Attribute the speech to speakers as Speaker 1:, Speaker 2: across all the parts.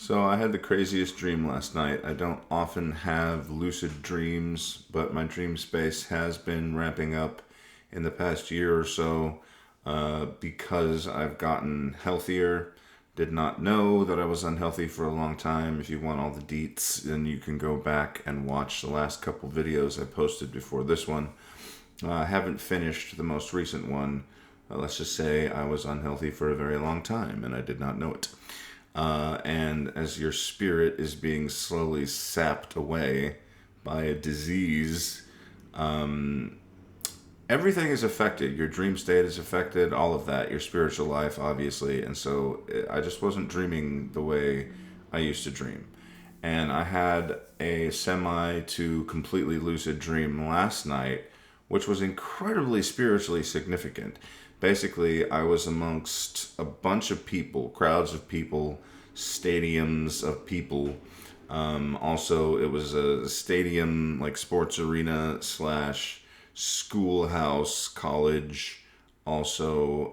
Speaker 1: So I had the craziest dream last night. I don't often have lucid dreams, but my dream space has been ramping up in the past year or so because I've gotten healthier. Did not know that I was unhealthy for a long time. If you want all the deets, then you can go back and watch the last couple videos I posted before this one. I haven't finished the most recent one. Let's just say I was unhealthy for a very long time and I did not know it. And as your spirit is being slowly sapped away by a disease, everything is affected. Your dream state is affected, all of that, your spiritual life, obviously. And so I just wasn't dreaming the way I used to dream. And I had a semi to completely lucid dream last night, which was incredibly spiritually significant. Basically, I was amongst a bunch of people, crowds of people, stadiums of people. Also, it was a stadium, like sports arena slash schoolhouse, college. Also,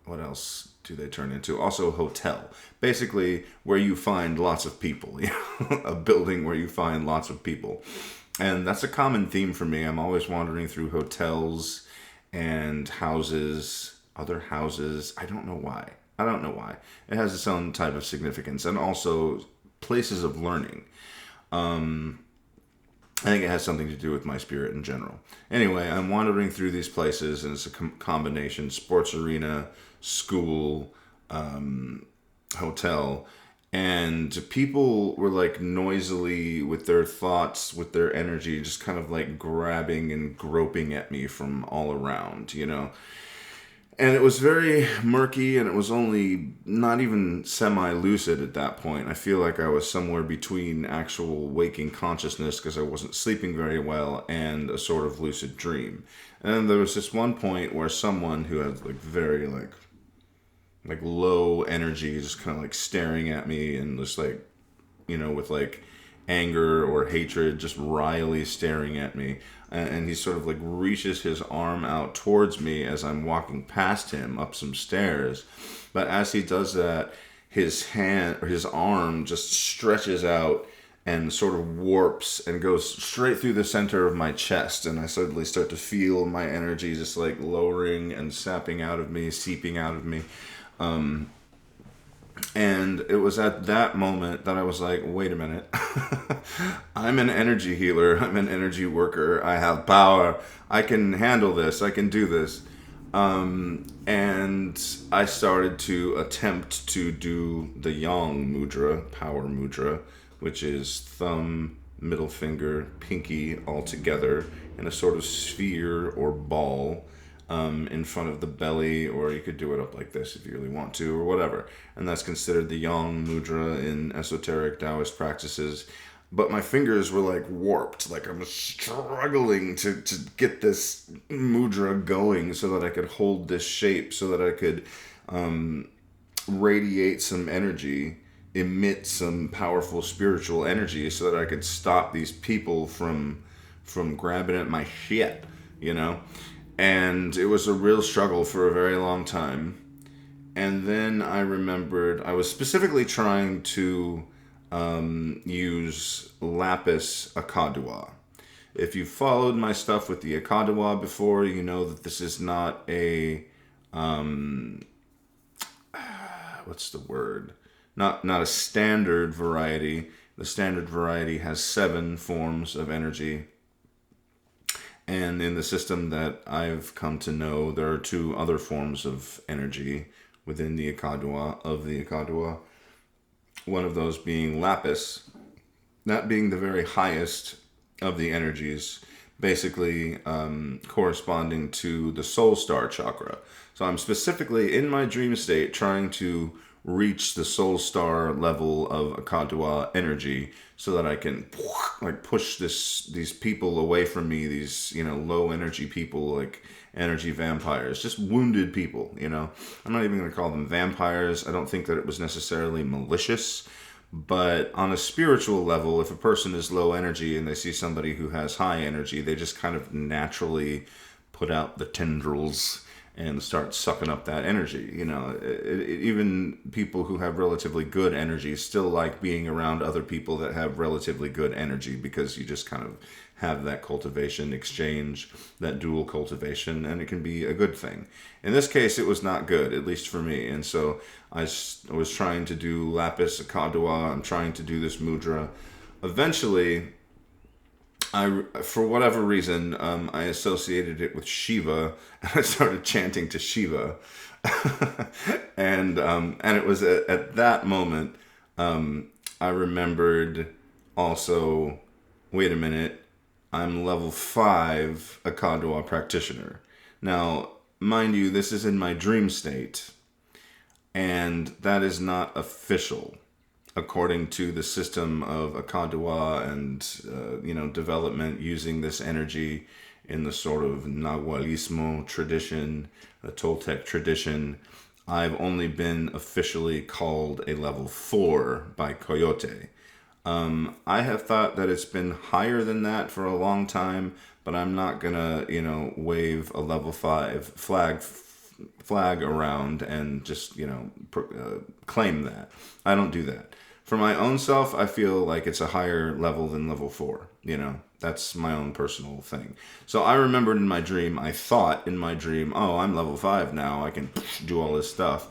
Speaker 1: what else do they turn into? Also, hotel. Basically, where you find lots of people. A building where you find lots of people. And that's a common theme for me. I'm always wandering through hotels and houses, other houses. I don't know why. I don't know why. It has its own type of significance. And also places of learning. I think it has something to do with my spirit in general. Anyway, I'm wandering through these places, and it's a combination: sports arena, school, hotel, and people were like noisily with their thoughts, with their energy, just kind of like grabbing and groping at me from all around. And it was very murky, and it was only not even semi-lucid at that point. I feel like I was somewhere between actual waking consciousness, because I wasn't sleeping very well, and a sort of lucid dream. And then there was this one point where someone who had like very like low energy, just kind of like staring at me, and just like, with like anger or hatred, just wryly staring at me. And he sort of like reaches his arm out towards me as I'm walking past him up some stairs. But as he does that, his arm just stretches out and sort of warps and goes straight through the center of my chest. And I suddenly start to feel my energy just like lowering and sapping out of me, seeping out of me. And it was at that moment that I was like, wait a minute. I'm an energy healer. I'm an energy worker. I have power. I can handle this. I can do this. And I started to attempt to do the yang mudra, power mudra, which is thumb, middle finger, pinky all together in a sort of sphere or ball. In front of the belly, or you could do it up like this if you really want to, or whatever. And that's considered the yang mudra in esoteric Taoist practices. But my fingers were like warped, like I'm struggling to get this mudra going so that I could hold this shape, so that I could radiate some energy, emit some powerful spiritual energy, so that I could stop these people from grabbing at my shit. And it was a real struggle for a very long time. And then I remembered I was specifically trying to use LAPIS AKA DUA. If you followed my stuff with the AKA DUA before, you know that this is not a what's the word? Not a standard variety. The standard variety has 7 forms of energy. And in the system that I've come to know, there are 2 other forms of energy within the AKA DUA, one of those being lapis, that being the very highest of the energies, basically corresponding to the soul star chakra. So I'm specifically in my dream state trying to reach the soul star level of AKA DUA energy, so that I can like push these people away from me, these low energy people, like energy vampires, just wounded people. I'm not even going to call them vampires. I don't think that it was necessarily malicious, but on a spiritual level, if a person is low energy and they see somebody who has high energy, they just kind of naturally put out the tendrils and start sucking up that energy. Even people who have relatively good energy still like being around other people that have relatively good energy, because you just kind of have that cultivation exchange, that dual cultivation, and it can be a good thing. In this case, it was not good, at least for me. And so I was trying to do Lapis Akha Dua. I'm trying to do this mudra. Eventually, for whatever reason, I associated it with Shiva, and I started chanting to Shiva. And it was at that moment, I remembered also, wait a minute, I'm level 5 Akha Dua practitioner. Now, mind you, this is in my dream state, and that is not official according to the system of Akha Dua and development using this energy in the sort of Nahualismo tradition, the Toltec tradition. I've only been officially called a level 4 by Coyote. I have thought that it's been higher than that for a long time, but I'm not gonna, wave a level 5 flag around and just, claim that. I don't do that. For my own self, I feel like it's a higher level than level 4. That's my own personal thing. So I remembered in my dream, I thought in my dream, oh, I'm level 5 now. I can do all this stuff.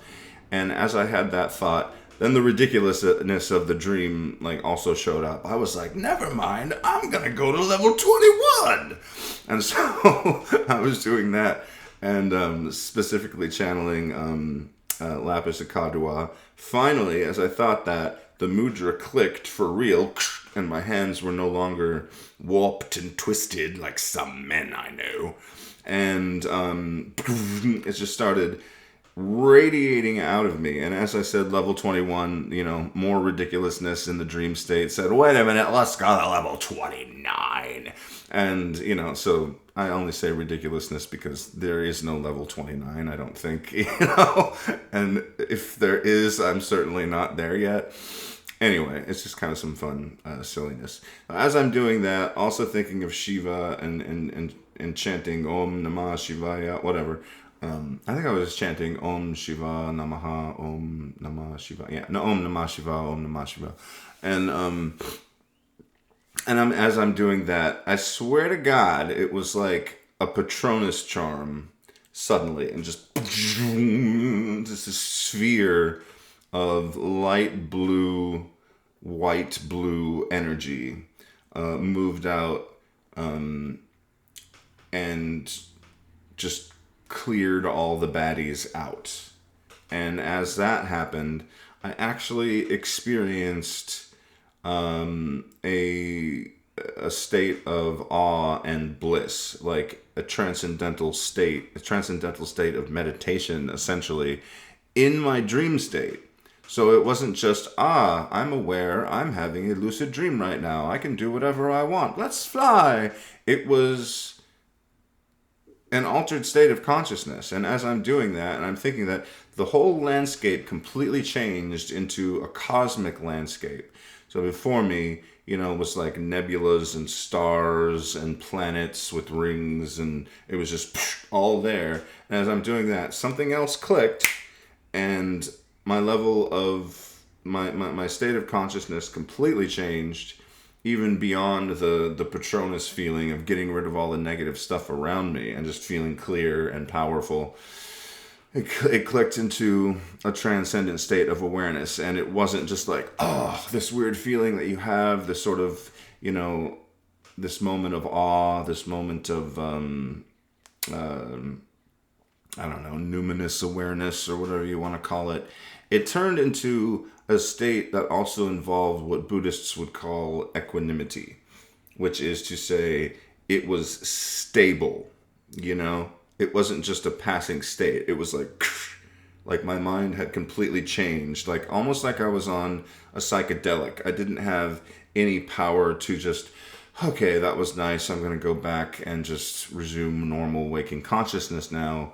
Speaker 1: And as I had that thought, then the ridiculousness of the dream also showed up. I was like, never mind, I'm gonna go to level 21. And so I was doing that, and specifically channeling Lapis Akha Dua. Finally, as I thought that, the mudra clicked for real, and my hands were no longer warped and twisted like some men I know. And it just started radiating out of me. And as I said, level 21, more ridiculousness in the dream state said, wait a minute, let's go to level 29. And, so I only say ridiculousness because there is no level 29, I don't think, and if there is, I'm certainly not there yet. Anyway, it's just kind of some fun silliness. As I'm doing that, also thinking of Shiva and chanting Om Namah Shivaya, whatever. I think I was chanting Om Shiva Namaha, Om Namah Shiva. Yeah, no, Om Namah Shiva, Om Namah Shiva. And as I'm doing that, I swear to God, it was like a Patronus charm suddenly, and just a sphere of light blue, white blue energy moved out and just cleared all the baddies out. And as that happened, I actually experienced a state of awe and bliss, like a transcendental state of meditation, essentially, in my dream state. So it wasn't just, I'm aware, I'm having a lucid dream right now, I can do whatever I want, let's fly. It was an altered state of consciousness. And as I'm doing that, and I'm thinking that, the whole landscape completely changed into a cosmic landscape. So before me, was like nebulas and stars and planets with rings, and it was just all there. And as I'm doing that, something else clicked, and my level of my state of consciousness completely changed, even beyond the Patronus feeling of getting rid of all the negative stuff around me and just feeling clear and powerful. It clicked into a transcendent state of awareness, and it wasn't just like, this weird feeling that you have, this sort of, this moment of awe, this moment of, I don't know, numinous awareness or whatever you want to call it. It turned into a state that also involved what Buddhists would call equanimity, which is to say it was stable, It wasn't just a passing state. It was like my mind had completely changed, almost like I was on a psychedelic. I didn't have any power to just, okay, that was nice, I'm going to go back and just resume normal waking consciousness now.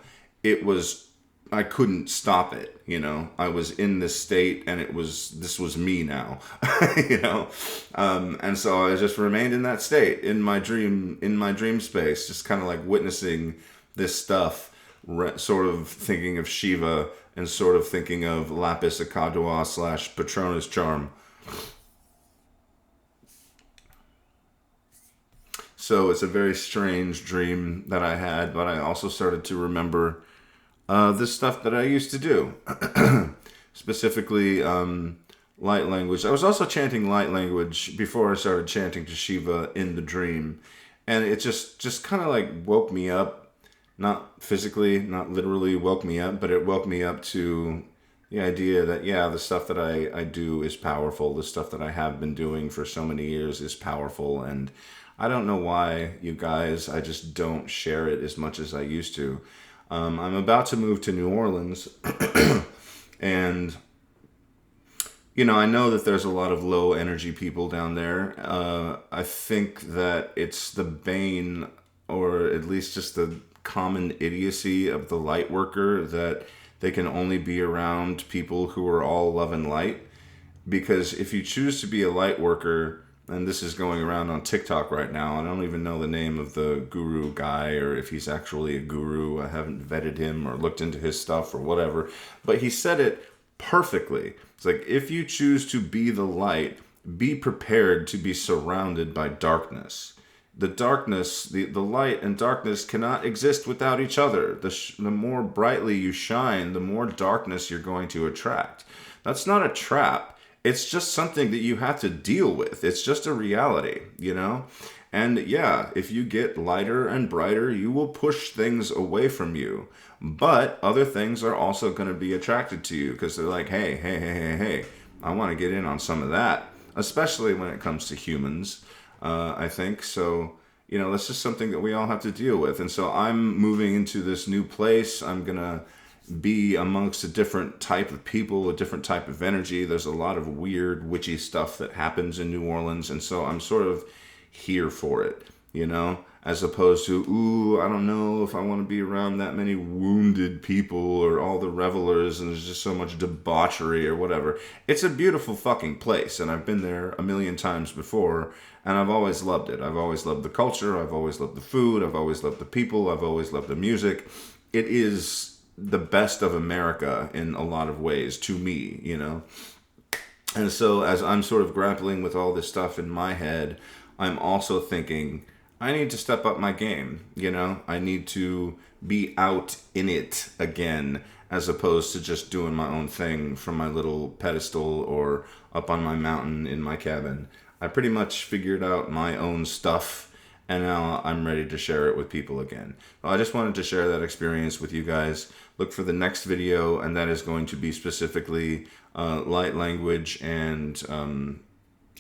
Speaker 1: I couldn't stop it, I was in this state, and this was me now, and so I just remained in that state in my dream space, just kind of like witnessing this stuff sort of thinking of Shiva and sort of thinking of LAPIS AKA DUA / Patronus charm. So it's a very strange dream that I had, but I also started to remember the stuff that I used to do. Specifically, light language. I was also chanting light language before I started chanting to Shiva in the dream. And it just kind of like woke me up. Not physically, not literally woke me up, but it woke me up to the idea that, yeah, the stuff that I do is powerful. The stuff that I have been doing for so many years is powerful. And I don't know why, you guys, I just don't share it as much as I used to. I'm about to move to New Orleans, and I know that there's a lot of low energy people down there. I think that it's the bane, or at least just the common idiocy of the light worker, that they can only be around people who are all love and light. Because if you choose to be a light worker, and this is going around on TikTok right now, I don't even know the name of the guru guy, or if he's actually a guru. I haven't vetted him or looked into his stuff or whatever, but he said it perfectly. It's like, if you choose to be the light, be prepared to be surrounded by darkness. The darkness, the light and darkness cannot exist without each other. The more brightly you shine, the more darkness you're going to attract. That's not a trap. It's just something that you have to deal with. It's just a reality, And yeah, if you get lighter and brighter, you will push things away from you. But other things are also going to be attracted to you because they're like, hey, I want to get in on some of that, especially when it comes to humans, I think. So, that's just something that we all have to deal with. And so I'm moving into this new place. I'm going to be amongst a different type of people, a different type of energy. There's a lot of weird, witchy stuff that happens in New Orleans. And so I'm sort of here for it, as opposed to, ooh, I don't know if I want to be around that many wounded people or all the revelers and there's just so much debauchery or whatever. It's a beautiful fucking place, and I've been there a million times before, and I've always loved it. I've always loved the culture. I've always loved the food. I've always loved the people. I've always loved the music. It is the best of America in a lot of ways to me, And so as I'm sort of grappling with all this stuff in my head, I'm also thinking, I need to step up my game, I need to be out in it again, as opposed to just doing my own thing from my little pedestal or up on my mountain in my cabin. I pretty much figured out my own stuff, and now I'm ready to share it with people again. Well, I just wanted to share that experience with you guys. Look for the next video, and that is going to be specifically light language and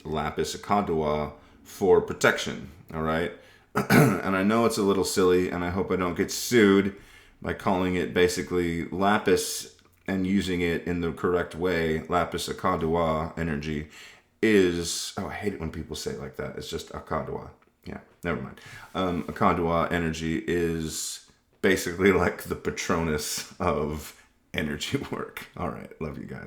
Speaker 1: lapis akka dua for protection, all right? And I know it's a little silly, and I hope I don't get sued by calling it basically lapis and using it in the correct way. Lapis akka dua energy is, I hate it when people say it like that. It's just akka dua. Yeah, never mind. Akka dua energy is basically like the Patronus of energy work. All right, love you guys.